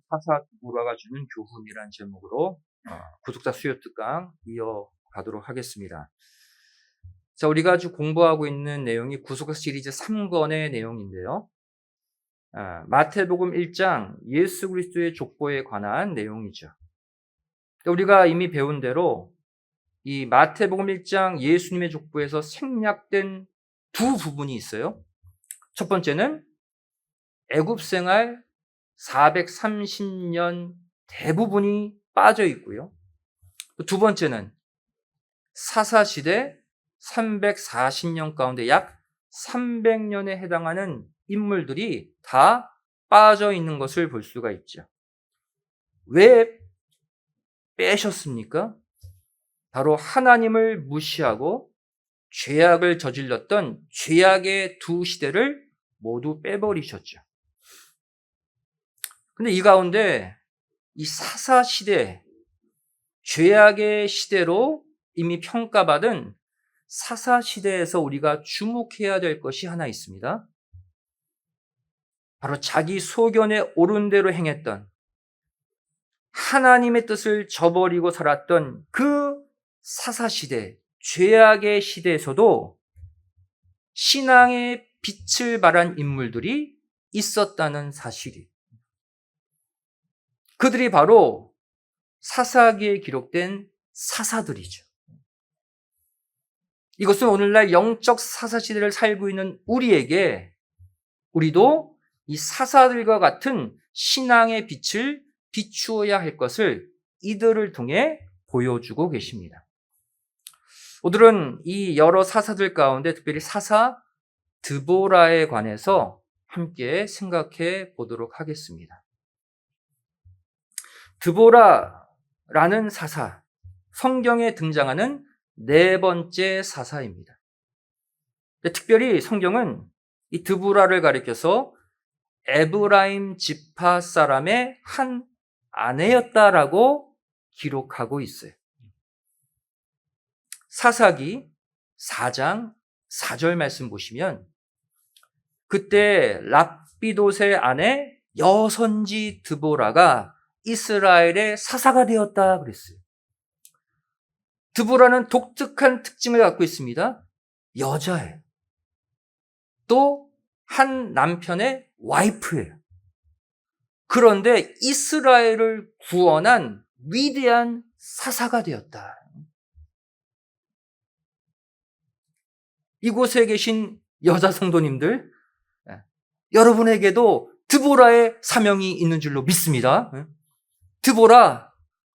사사 드보라가 주는 교훈이라는 제목으로 구독자 수요 특강 이어가도록 하겠습니다. 자, 우리가 아주 공부하고 있는 내용이 구속사 시리즈 3권의 내용인데요. 마태복음 1장 예수 그리스도의 족보에 관한 내용이죠. 우리가 이미 배운 대로 이 마태복음 1장 예수님의 족보에서 생략된 두 부분이 있어요. 첫 번째는 애굽 생활 430년 대부분이 빠져 있고요. 두 번째는 사사시대 340년 가운데 약 300년에 해당하는 인물들이 다 빠져 있는 것을 볼 수가 있죠. 왜 빼셨습니까? 바로 하나님을 무시하고 죄악을 저질렀던 죄악의 두 시대를 모두 빼버리셨죠. 근데 이 가운데 이 사사시대, 죄악의 시대로 이미 평가받은 사사시대에서 우리가 주목해야 될 것이 하나 있습니다. 바로 자기 소견에 옳은 대로 행했던, 하나님의 뜻을 저버리고 살았던 그 사사시대, 죄악의 시대에서도 신앙의 빛을 발한 인물들이 있었다는 사실이, 그들이 바로 사사기에 기록된 사사들이죠. 이것은 오늘날 영적 사사시대를 살고 있는 우리도 이 사사들과 같은 신앙의 빛을 비추어야 할 것을 이들을 통해 보여주고 계십니다. 오늘은 이 여러 사사들 가운데 특별히 사사 드보라에 관해서 함께 생각해 보도록 하겠습니다. 드보라라는 사사, 성경에 등장하는 네 번째 사사입니다. 특별히 성경은 이 드보라를 가리켜서 에브라임 지파 사람의 한 아내였다라고 기록하고 있어요. 사사기 4장 4절 말씀 보시면 그때 랍비돗의 아내 여선지 드보라가 이스라엘의 사사가 되었다 그랬어요. 드보라는 독특한 특징을 갖고 있습니다. 여자예요. 또 한 남편의 와이프예요. 그런데 이스라엘을 구원한 위대한 사사가 되었다. 이곳에 계신 여자 성도님들, 여러분에게도 드보라의 사명이 있는 줄로 믿습니다. 드보라,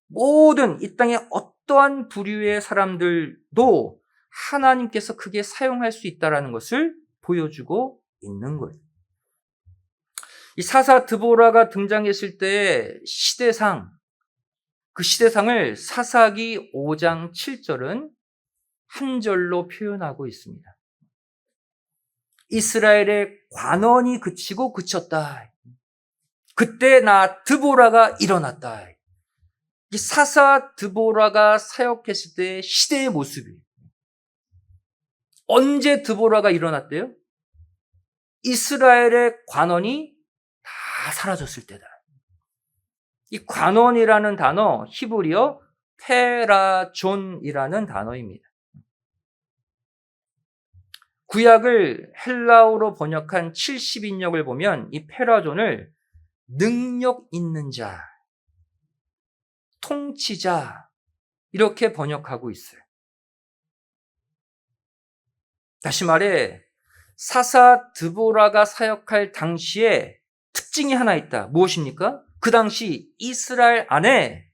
모든 이 땅의 어떠한 부류의 사람들도 하나님께서 크게 사용할 수 있다는 것을 보여주고 있는 거예요. 이 사사 드보라가 등장했을 때의 시대상, 그 시대상을 사사기 5장 7절은 한 절로 표현하고 있습니다. 이스라엘의 관원이 그치고 그쳤다. 그때 나 드보라가 일어났다. 이 사사 드보라가 사역했을 때의 시대의 모습이에요. 언제 드보라가 일어났대요? 이스라엘의 관원이 다 사라졌을 때다. 이 관원이라는 단어, 히브리어 페라존이라는 단어입니다. 구약을 헬라어로 번역한 70인역을 보면 이 페라존을 능력 있는 자, 통치자 이렇게 번역하고 있어요. 다시 말해 사사 드보라가 사역할 당시에 특징이 하나 있다. 무엇입니까? 그 당시 이스라엘 안에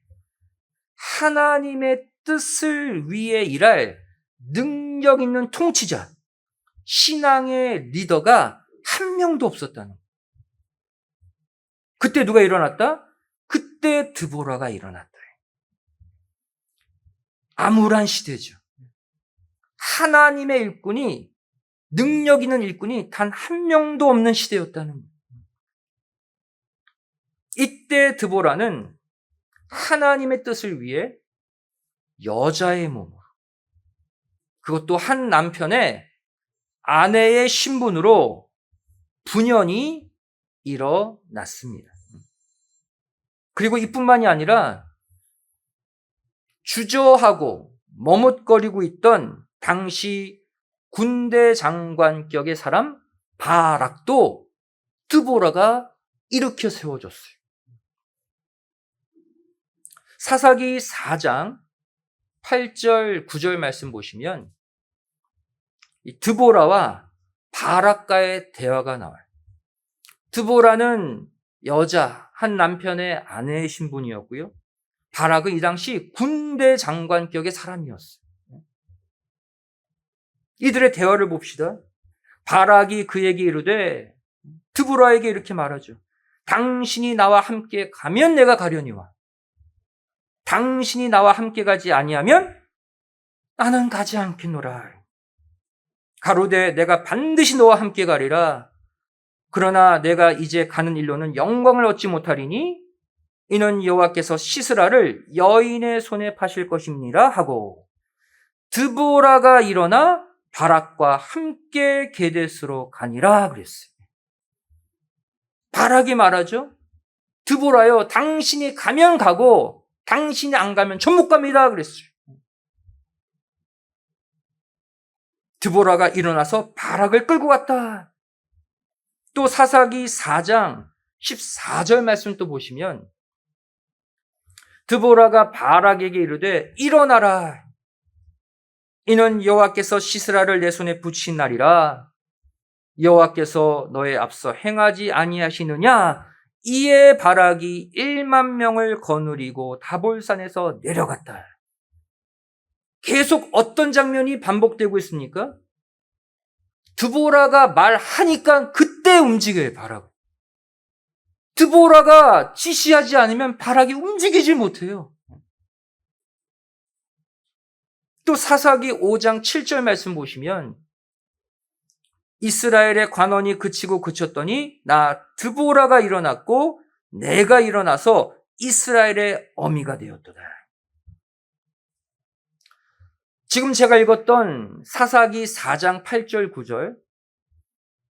하나님의 뜻을 위해 일할 능력 있는 통치자, 신앙의 리더가 한 명도 없었다는 거예요. 그때 누가 일어났다? 그때 드보라가 일어났다. 암울한 시대죠. 하나님의 일꾼이, 능력 있는 일꾼이 단 한 명도 없는 시대였다는 거예요. 이때 드보라는 하나님의 뜻을 위해 여자의 몸으로, 그것도 한 남편의 아내의 신분으로 분연히 일어났습니다. 그리고 이뿐만이 아니라 주저하고 머뭇거리고 있던 당시 군대 장관격의 사람 바락도 드보라가 일으켜 세워줬어요. 사사기 4장 8절 9절 말씀 보시면 이 드보라와 바락과의 대화가 나와요. 드보라는 여자 한 남편의 아내의 신분이었고요. 바락은 이 당시 군대 장관격의 사람이었어요. 이들의 대화를 봅시다. 바락이 그에게 이르되 드보라에게 이렇게 말하죠. 당신이 나와 함께 가면 내가 가려니와 당신이 나와 함께 가지 아니하면 나는 가지 않겠노라. 가로되 내가 반드시 너와 함께 가리라. 그러나 내가 이제 가는 일로는 영광을 얻지 못하리니 이는 여호와께서 시스라를 여인의 손에 파실 것입니다 하고 드보라가 일어나 바락과 함께 게데스로 가니라 그랬어요. 바락이 말하죠. 드보라요, 당신이 가면 가고 당신이 안 가면 전 못 갑니다 그랬어요. 드보라가 일어나서 바락을 끌고 갔다. 또 사사기 4장 14절 말씀 또 보시면 드보라가 바락에게 이르되 일어나라. 이는 여호와께서 시스라를 내 손에 붙이신 날이라. 여호와께서 너의 앞서 행하지 아니하시느냐. 이에 바락이 1만 명을 거느리고 다볼산에서 내려갔다. 계속 어떤 장면이 반복되고 있습니까? 드보라가 말하니까 그때 움직여요, 바락. 드보라가 지시하지 않으면 바락이 움직이지 못해요. 또 사사기 5장 7절 말씀 보시면 이스라엘의 관원이 그치고 그쳤더니 나 드보라가 일어났고 내가 일어나서 이스라엘의 어미가 되었도다. 지금 제가 읽었던 사사기 4장 8절 9절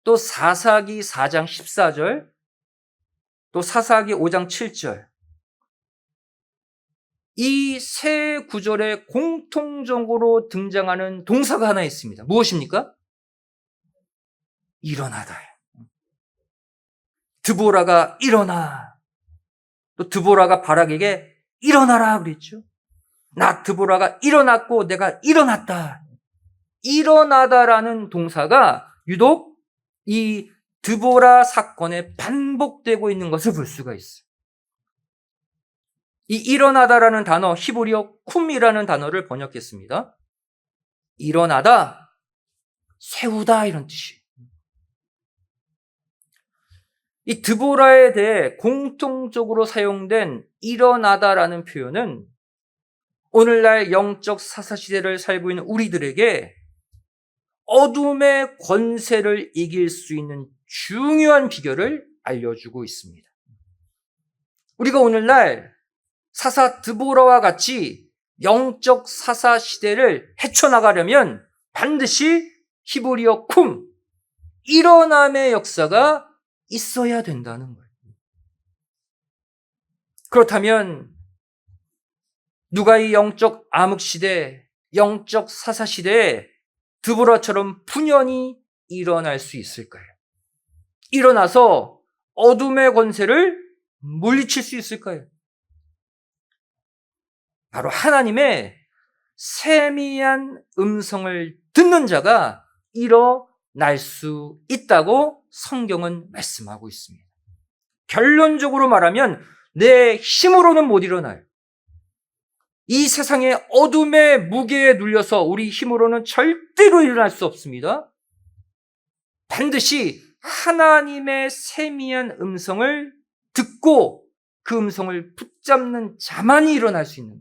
또 사사기 4장 14절 또 사사기 5장 7절 이 세 구절에 공통적으로 등장하는 동사가 하나 있습니다. 무엇입니까? 일어나다. 드보라가 일어나. 또 드보라가 바락에게 일어나라 그랬죠. 나 드보라가 일어났고 내가 일어났다. 일어나다라는 동사가 유독 이 드보라 사건에 반복되고 있는 것을 볼 수가 있어요. 이 일어나다라는 단어 히브리어 쿰이라는 단어를 번역했습니다. 일어나다, 세우다 이런 뜻이에요. 이 드보라에 대해 공통적으로 사용된 일어나다라는 표현은 오늘날 영적 사사시대를 살고 있는 우리들에게 어둠의 권세를 이길 수 있는 중요한 비결을 알려주고 있습니다. 우리가 오늘날 사사 드보라와 같이 영적 사사시대를 헤쳐나가려면 반드시 히브리어 쿰, 일어남의 역사가 있어야 된다는 거예요. 그렇다면 누가 이 영적 암흑시대, 영적 사사시대에 드보라처럼 분연히 일어날 수 있을까요? 일어나서 어둠의 권세를 물리칠 수 있을까요? 바로 하나님의 세미한 음성을 듣는 자가 일어날 수 있다고 성경은 말씀하고 있습니다. 결론적으로 말하면 내 힘으로는 못 일어나요. 이 세상의 어둠의 무게에 눌려서 우리 힘으로는 절대로 일어날 수 없습니다. 반드시 하나님의 세미한 음성을 듣고 그 음성을 붙잡는 자만이 일어날 수 있는.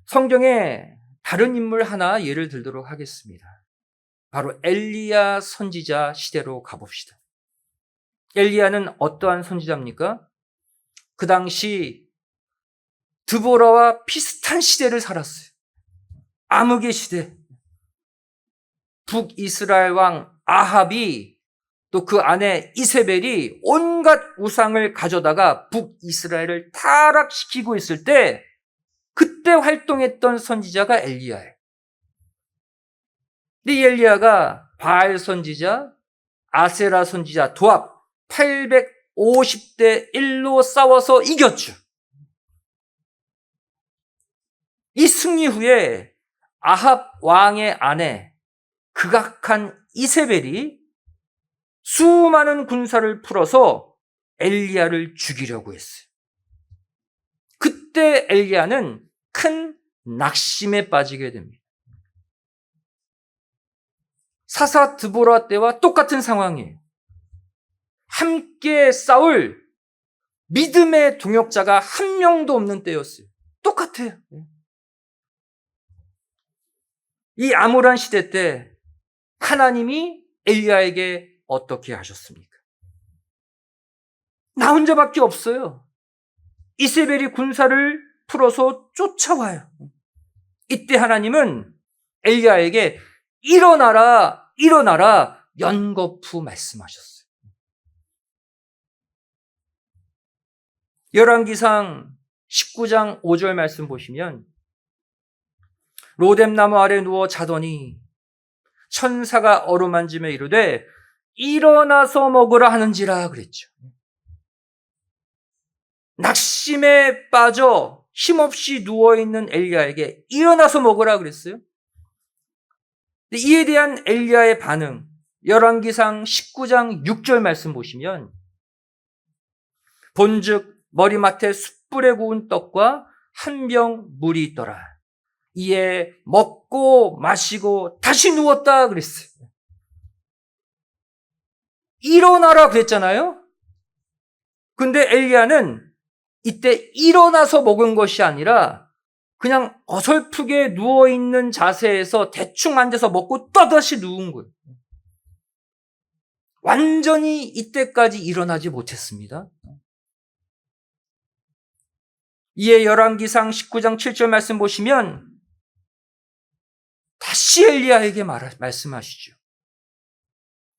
성경에 다른 인물 하나 예를 들도록 하겠습니다. 바로 엘리야 선지자 시대로 가봅시다. 엘리야는 어떠한 선지자입니까? 그 당시 드보라와 비슷한 시대를 살았어요. 암흑의 시대. 북이스라엘 왕 아합이 또 그 아내 이세벨이 온갖 우상을 가져다가 북이스라엘을 타락시키고 있을 때 그때 활동했던 선지자가 엘리야예요. 근데 이 엘리야가 바알 선지자, 아세라 선지자 도합 850대 1로 싸워서 이겼죠. 이 승리 후에 아합 왕의 아내 극악한 이세벨이 수많은 군사를 풀어서 엘리야를 죽이려고 했어요. 그때 엘리야는 큰 낙심에 빠지게 됩니다. 사사 드보라 때와 똑같은 상황이에요. 함께 싸울 믿음의 동역자가 한 명도 없는 때였어요. 똑같아요. 이 암울한 시대 때 하나님이 엘리야에게 어떻게 하셨습니까? 나 혼자밖에 없어요. 이세벨이 군사를 풀어서 쫓아와요. 이때 하나님은 엘리야에게 일어나라, 일어나라 연거푸 말씀하셨어요. 열왕기상 19장 5절 말씀 보시면 로뎀나무 아래 누워 자더니 천사가 어루만지며 이르되 일어나서 먹으라 하는지라 그랬죠. 낙심에 빠져 힘없이 누워있는 엘리야에게 일어나서 먹으라 그랬어요. 이에 대한 엘리야의 반응, 열왕기상 19장 6절 말씀 보시면 본즉 머리맡에 숯불에 구운 떡과 한 병 물이 있더라. 이에 먹고 마시고 다시 누웠다 그랬어요. 일어나라 그랬잖아요. 근데 엘리야는 이때 일어나서 먹은 것이 아니라 그냥 어설프게 누워있는 자세에서 대충 앉아서 먹고 또다시 누운 거예요. 완전히 이때까지 일어나지 못했습니다. 이에 열왕기상 19장 7절 말씀 보시면 다시 엘리야에게 말씀하시죠.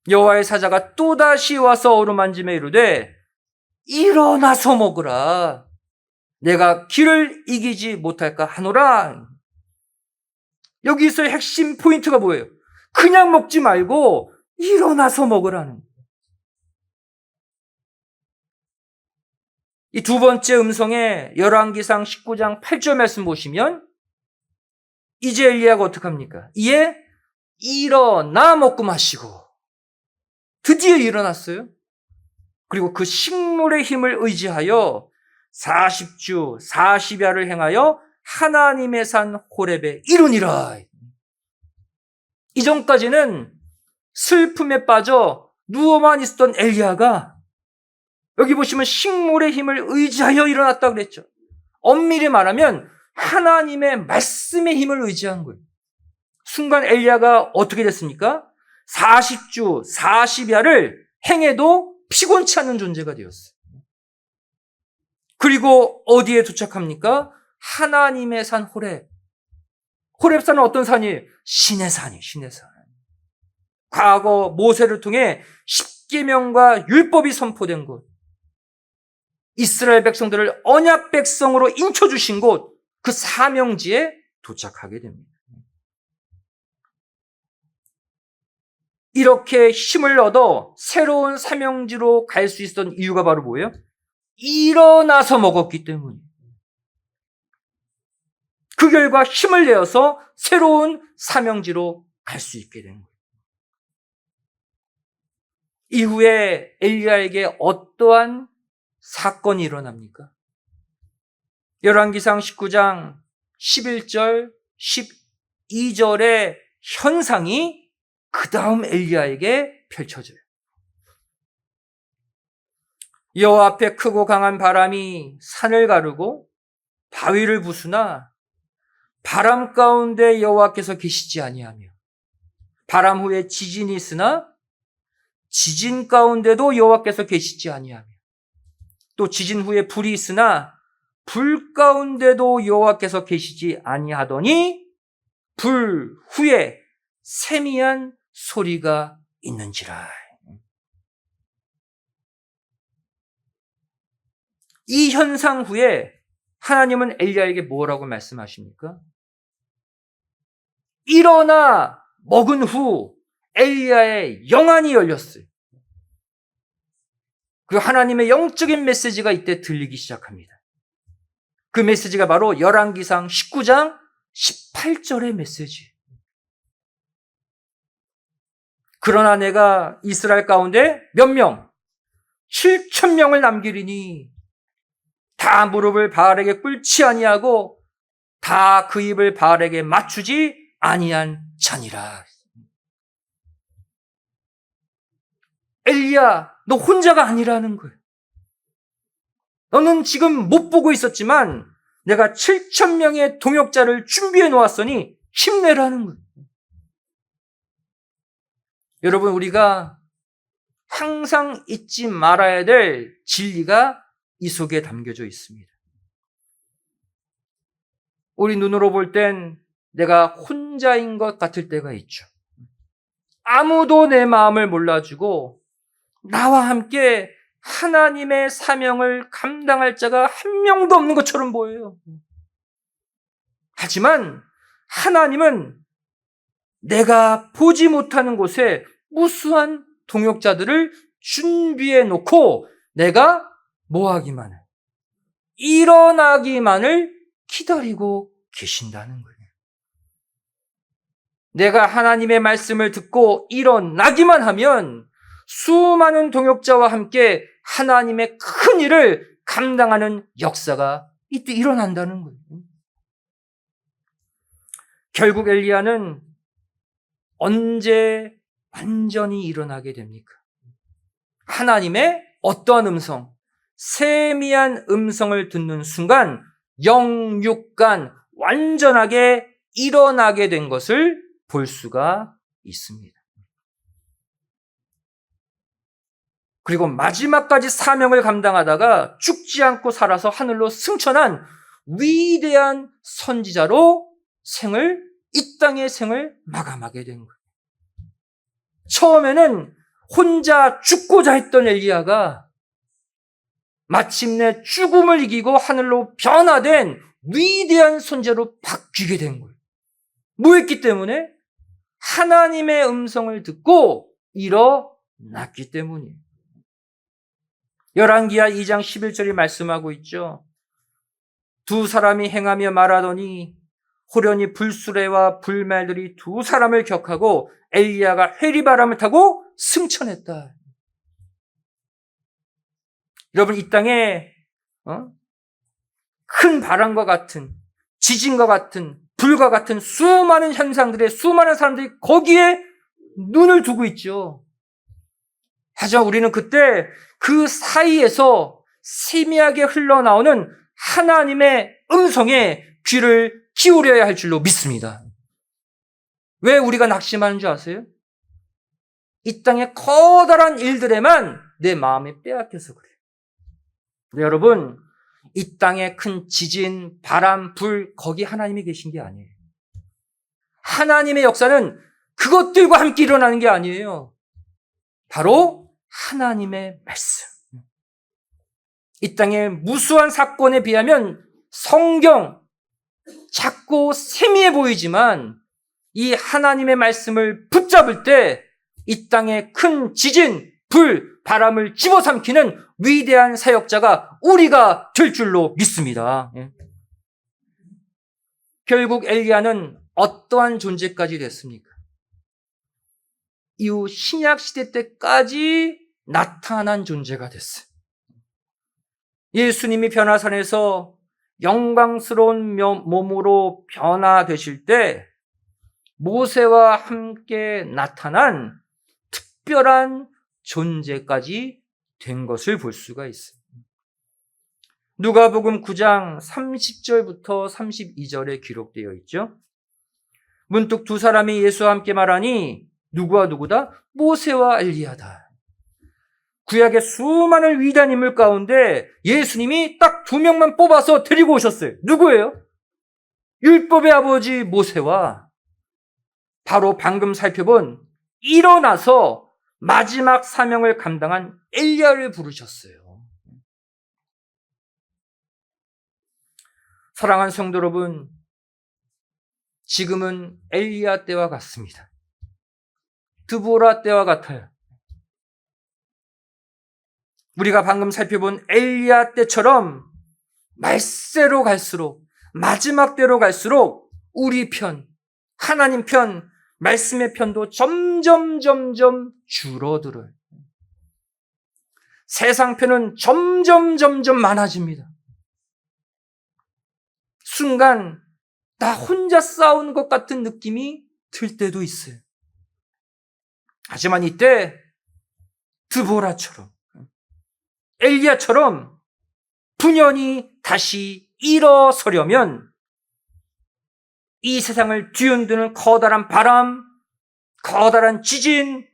여호와의 사자가 또다시 와서 어루만지며 이르되 일어나서 먹으라. 내가 길을 이기지 못할까 하노라. 여기서 핵심 포인트가 뭐예요? 그냥 먹지 말고 일어나서 먹으라는 거예요. 이 두 번째 음성에 열왕기상 19장 8절 말씀 보시면 이제 엘리야가 어떡합니까? 이에 일어나 먹고 마시고 드디어 일어났어요. 그리고 그 식물의 힘을 의지하여 40주 40야를 행하여 하나님의 산 호렙에 이르니라. 이전까지는 슬픔에 빠져 누워만 있었던 엘리야가 여기 보시면 식물의 힘을 의지하여 일어났다 그랬죠. 엄밀히 말하면 하나님의 말씀의 힘을 의지한 거예요. 순간 엘리야가 어떻게 됐습니까? 40주 40야를 행해도 피곤치 않는 존재가 되었어요. 그리고 어디에 도착합니까? 하나님의 산 호렙. 호렙산은 어떤 산이에요? 신의 산이에요. 신의 산. 과거 모세를 통해 십계명과 율법이 선포된 곳. 이스라엘 백성들을 언약 백성으로 인쳐주신 곳. 그 사명지에 도착하게 됩니다. 이렇게 힘을 얻어 새로운 사명지로 갈 수 있었던 이유가 바로 뭐예요? 일어나서 먹었기 때문이에요. 그 결과 힘을 내어서 새로운 사명지로 갈 수 있게 된 거예요. 이후에 엘리야에게 어떠한 사건이 일어납니까? 열왕기상 19장 11절, 12절의 현상이 그 다음 엘리야에게 펼쳐져요. 여호와 앞에 크고 강한 바람이 산을 가르고 바위를 부수나 바람 가운데 여호와께서 계시지 아니하며 바람 후에 지진이 있으나 지진 가운데도 여호와께서 계시지 아니하며 또 지진 후에 불이 있으나 불 가운데도 여호와께서 계시지 아니하더니 불 후에 세미한 소리가 있는지라. 이 현상 후에 하나님은 엘리야에게 뭐라고 말씀하십니까? 일어나 먹은 후 엘리야의 영안이 열렸어요. 그 하나님의 영적인 메시지가 이때 들리기 시작합니다. 그 메시지가 바로 열왕기상 19장 18절의 메시지. 그러나 내가 이스라엘 가운데 몇 명? 7,000명을 남기리니 다 무릎을 바알에게 꿇지 아니하고 다 그 입을 바알에게 맞추지 아니한 자니라. 엘리야, 너 혼자가 아니라는 거예요. 너는 지금 못 보고 있었지만 내가 7,000명의 동역자를 준비해 놓았으니 힘내라는 거예요. 여러분, 우리가 항상 잊지 말아야 될 진리가 이 속에 담겨져 있습니다. 우리 눈으로 볼 땐 내가 혼자인 것 같을 때가 있죠. 아무도 내 마음을 몰라주고 나와 함께 하나님의 사명을 감당할 자가 한 명도 없는 것처럼 보여요. 하지만 하나님은 내가 보지 못하는 곳에 무수한 동역자들을 준비해 놓고 내가 뭐하기만 해? 일어나기만을 기다리고 계신다는 거예요. 내가 하나님의 말씀을 듣고 일어나기만 하면 수많은 동역자와 함께 하나님의 큰 일을 감당하는 역사가 이때 일어난다는 거예요. 결국 엘리야는 언제 완전히 일어나게 됩니까? 하나님의 어떠한 음성, 세미한 음성을 듣는 순간 영육간 완전하게 일어나게 된 것을 볼 수가 있습니다. 그리고 마지막까지 사명을 감당하다가 죽지 않고 살아서 하늘로 승천한 위대한 선지자로 이 땅의 생을 마감하게 된 거예요. 처음에는 혼자 죽고자 했던 엘리야가 마침내 죽음을 이기고 하늘로 변화된 위대한 선지자로 바뀌게 된 거예요. 뭐했기 때문에? 하나님의 음성을 듣고 일어났기 때문이에요. 열왕기하 2장 11절이 말씀하고 있죠. 두 사람이 행하며 말하더니 호련히 불수레와 불말들이 두 사람을 격하고 엘리야가 회리바람을 타고 승천했다. 여러분, 이 땅에 큰 바람과 같은, 지진과 같은, 불과 같은 수많은 현상들의 수많은 사람들이 거기에 눈을 두고 있죠. 하지만 우리는 그때 그 사이에서 세미하게 흘러나오는 하나님의 음성에 귀를 기울여야 할 줄로 믿습니다. 왜 우리가 낙심하는 줄 아세요? 이 땅의 커다란 일들에만 내 마음이 빼앗겨서 그래요. 여러분, 이 땅의 큰 지진, 바람, 불, 거기 하나님이 계신 게 아니에요. 하나님의 역사는 그것들과 함께 일어나는 게 아니에요. 바로 하나님의 말씀. 이 땅의 무수한 사건에 비하면 성경, 작고 세미해 보이지만 이 하나님의 말씀을 붙잡을 때 이 땅의 큰 지진, 불, 바람을 집어삼키는 위대한 사역자가 우리가 될 줄로 믿습니다. 결국 엘리야는 어떠한 존재까지 됐습니까? 이후 신약 시대 때까지 나타난 존재가 됐어요. 예수님이 변화산에서 영광스러운 몸으로 변화되실 때 모세와 함께 나타난 특별한 존재까지 된 것을 볼 수가 있어요. 누가복음 9장 30절부터 32절에 기록되어 있죠. 문득 두 사람이 예수와 함께 말하니 누구와 누구다? 모세와 엘리야다. 구약의 수많은 위대한 인물 가운데 예수님이 딱 두 명만 뽑아서 데리고 오셨어요. 누구예요? 율법의 아버지 모세와 바로 방금 살펴본 일어나서 마지막 사명을 감당한 엘리야를 부르셨어요. 사랑하는 성도 여러분, 지금은 엘리야 때와 같습니다. 드보라 때와 같아요. 우리가 방금 살펴본 엘리야 때처럼 말세로 갈수록, 마지막 때로 갈수록 우리 편, 하나님 편, 말씀의 편도 점점 줄어들어요. 세상 편은 점점 많아집니다. 순간 나 혼자 싸우는 것 같은 느낌이 들 때도 있어요. 하지만 이때 드보라처럼, 엘리야처럼 분연히 다시 일어서려면 이 세상을 뒤흔드는 커다란 바람, 커다란 지진,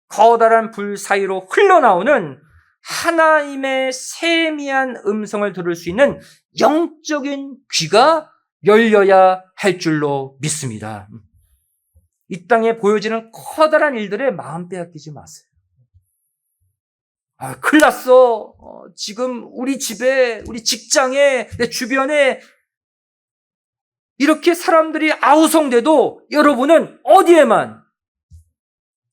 커다란 불 사이로 흘러나오는 하나님의 세미한 음성을 들을 수 있는 영적인 귀가 열려야 할 줄로 믿습니다. 이 땅에 보여지는 커다란 일들에 마음 빼앗기지 마세요. 큰일 났어. 지금 우리 집에, 우리 직장에, 내 주변에 이렇게 사람들이 아우성돼도 여러분은 어디에만,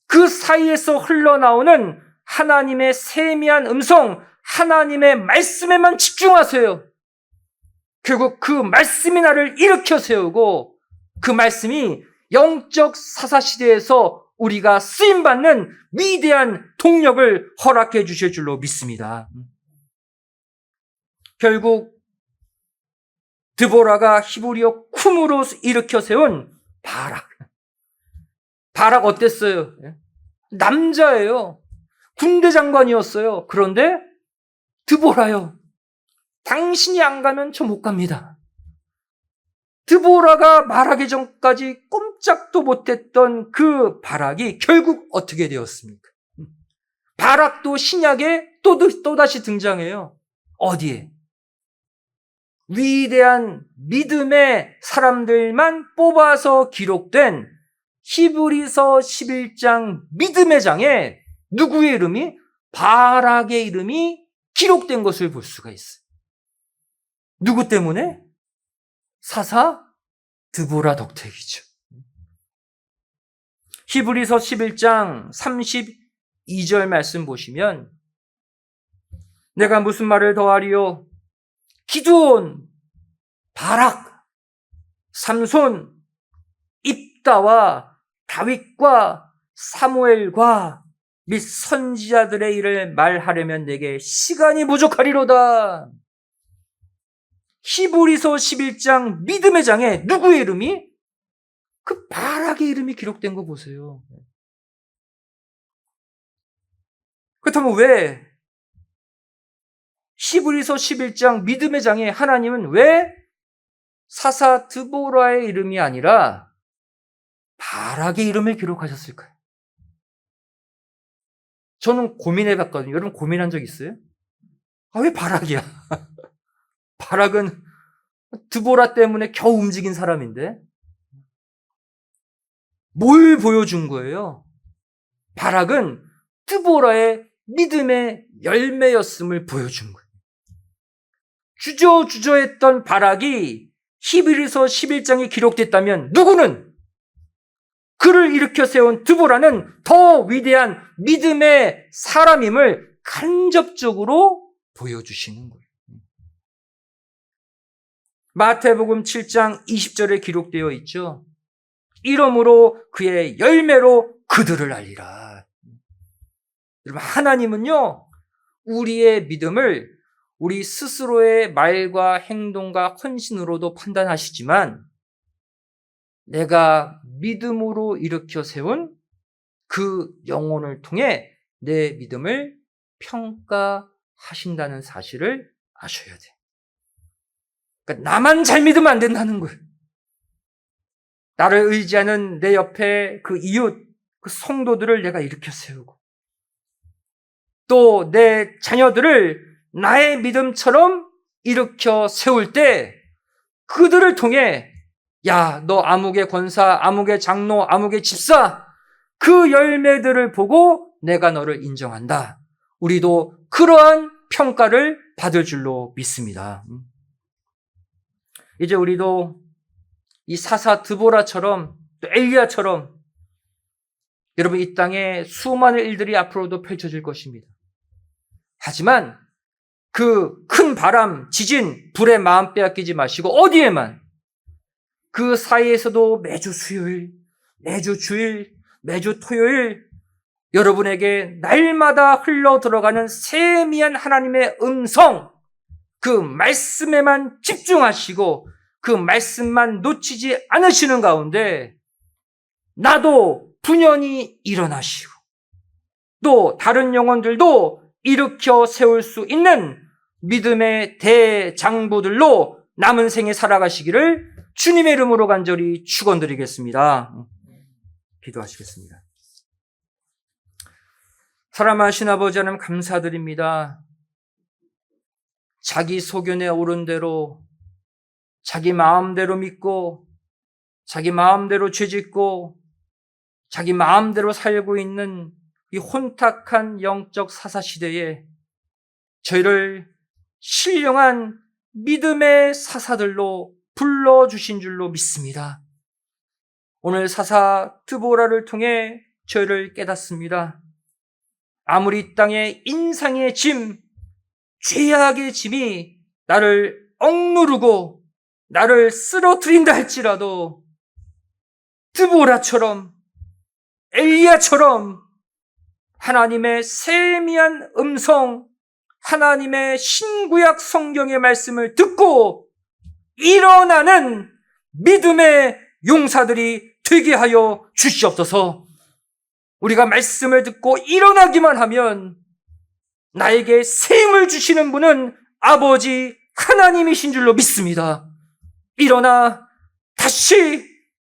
그 사이에서 흘러나오는 하나님의 세미한 음성, 하나님의 말씀에만 집중하세요. 결국 그 말씀이 나를 일으켜 세우고 그 말씀이 영적 사사시대에서 우리가 쓰임받는 위대한 동력을 허락해 주실 줄로 믿습니다. 결국 드보라가 히브리어 쿰으로 일으켜 세운 바락. 바락 어땠어요? 남자예요. 군대 장관이었어요. 그런데 드보라요. 당신이 안 가면 저 못 갑니다. 드보라가 말하기 전까지 꼼짝도 못했던 그 바락이 결국 어떻게 되었습니까? 바락도 신약에 또다시 등장해요. 어디에? 위대한 믿음의 사람들만 뽑아서 기록된 히브리서 11장 믿음의 장에 누구의 이름이? 바락의 이름이 기록된 것을 볼 수가 있어요. 누구 때문에? 사사 드보라 덕택이죠. 히브리서 11장 32절 말씀 보시면 내가 무슨 말을 더하리요? 기드온, 바락, 삼손, 입다와 다윗과 사무엘과 및 선지자들의 일을 말하려면 내게 시간이 부족하리로다. 히브리서 11장 믿음의 장에 누구의 이름이? 그 바락의 이름이 기록된 거 보세요. 그렇다면 왜 히브리서 11장 믿음의 장에 하나님은 왜 사사 드보라의 이름이 아니라 바락의 이름을 기록하셨을까요? 저는 고민해봤거든요. 여러분 고민한 적 있어요? 왜 바락이야? 바락은 드보라 때문에 겨우 움직인 사람인데 뭘 보여준 거예요? 바락은 드보라의 믿음의 열매였음을 보여준 거예요. 주저주저했던 바락이 히브리서 11장에 기록됐다면 누구는? 그를 일으켜 세운 드보라는 더 위대한 믿음의 사람임을 간접적으로 보여주시는 거예요. 마태복음 7장 20절에 기록되어 있죠. 이러므로 그의 열매로 그들을 알리라. 여러분, 하나님은요, 우리의 믿음을 우리 스스로의 말과 행동과 헌신으로도 판단하시지만 내가 믿음으로 일으켜 세운 그 영혼을 통해 내 믿음을 평가하신다는 사실을 아셔야 돼. 그러니까 나만 잘 믿으면 안 된다는 거예요. 나를 의지하는 내 옆에 그 이웃, 그 성도들을 내가 일으켜 세우고 또 내 자녀들을 나의 믿음처럼 일으켜 세울 때 그들을 통해 야, 너 아무개 권사, 아무개 장로, 아무개 집사 그 열매들을 보고 내가 너를 인정한다. 우리도 그러한 평가를 받을 줄로 믿습니다. 이제 우리도 이 사사 드보라처럼 또 엘리야처럼 여러분 이 땅에 수많은 일들이 앞으로도 펼쳐질 것입니다. 하지만 그 큰 바람, 지진, 불에 마음 빼앗기지 마시고 어디에만 그 사이에서도 매주 수요일, 매주 주일, 매주 토요일 여러분에게 날마다 흘러 들어가는 세미한 하나님의 음성, 그 말씀에만 집중하시고 그 말씀만 놓치지 않으시는 가운데 나도 분연히 일어나시고 또 다른 영혼들도 일으켜 세울 수 있는 믿음의 대장부들로 남은 생에 살아가시기를 주님의 이름으로 간절히 축원드리겠습니다. 기도하시겠습니다. 사랑하신 아버지 하나님 감사드립니다. 자기 소견에 오른 대로 자기 마음대로 믿고 자기 마음대로 죄짓고 자기 마음대로 살고 있는 이 혼탁한 영적 사사시대에 저희를 신령한 믿음의 사사들로 불러주신 줄로 믿습니다. 오늘 사사 드보라를 통해 저희를 깨닫습니다. 아무리 이 땅에 인상의 짐, 죄악의 짐이 나를 억누르고 나를 쓰러뜨린다 할지라도 드보라처럼 엘리야처럼 하나님의 세미한 음성, 하나님의 신구약 성경의 말씀을 듣고 일어나는 믿음의 용사들이 되게 하여 주시옵소서. 우리가 말씀을 듣고 일어나기만 하면 나에게 새 힘을 주시는 분은 아버지 하나님이신 줄로 믿습니다. 일어나 다시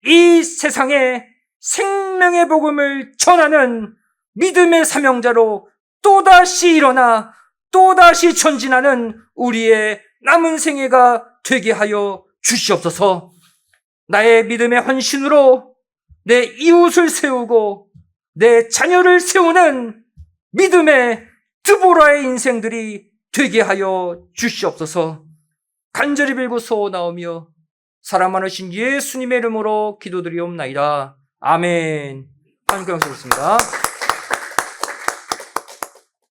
이 세상에 생명의 복음을 전하는 믿음의 사명자로 또다시 일어나 또다시 전진하는 우리의 남은 생애가 되게 하여 주시옵소서. 나의 믿음의 헌신으로 내 이웃을 세우고 내 자녀를 세우는 믿음의 드보라의 인생들이 되게 하여 주시옵소서. 간절히 빌고 소원하오며 사랑 많으신 예수님의 이름으로 기도드리옵나이다. 아멘. 함께 하겠습니다.